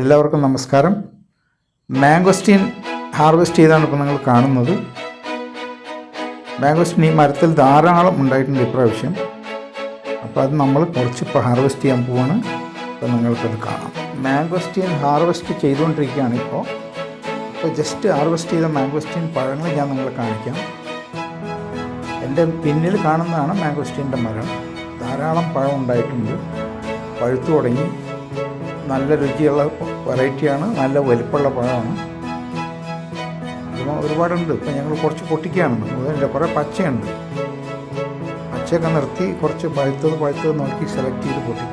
എല്ലാവർക്കും നമസ്കാരം. Mangosteen harvest ചെയ്താണ് ഇപ്പോൾ നിങ്ങൾ കാണുന്നത്. മാംഗോസ്റ്റീൻ ഈ മരത്തിൽ ധാരാളം ഉണ്ടായിട്ടുണ്ട് ഇപ്രാവശ്യം. അപ്പോൾ അത് നമ്മൾ കുറച്ചിപ്പോൾ ഹാർവെസ്റ്റ് ചെയ്യാൻ പോവാണ്. അപ്പോൾ നിങ്ങൾക്കത് കാണാം. മാംഗോസ്റ്റീൻ ഹാർവെസ്റ്റ് ചെയ്തുകൊണ്ടിരിക്കുകയാണ് ഇപ്പോൾ ജസ്റ്റ് ഹാർവെസ്റ്റ് ചെയ്ത മാംഗോസ്റ്റീൻ പഴങ്ങൾ ഞാൻ നിങ്ങളെ കാണിക്കാം. എൻ്റെ പിന്നിൽ കാണുന്നതാണ് മാംഗോസ്റ്റീൻ്റെ മരം. ധാരാളം പഴം ഉണ്ടായിട്ടുണ്ട്, പഴുത്തു തുടങ്ങി. നല്ല രുചിയുള്ള വെറൈറ്റിയാണ്, നല്ല വലിപ്പമുള്ള പഴമാണ്. ഒരുപാടുണ്ട്. ഇപ്പം ഞങ്ങൾ കുറച്ച് പൊട്ടിക്കുകയാണ്. അതുപോലെ കുറേ പച്ചയുണ്ട്. പച്ചയൊക്കെ നിർത്തി കുറച്ച് പഴുത്തത് നോക്കി സെലക്ട് ചെയ്ത് പൊട്ടിക്കുക.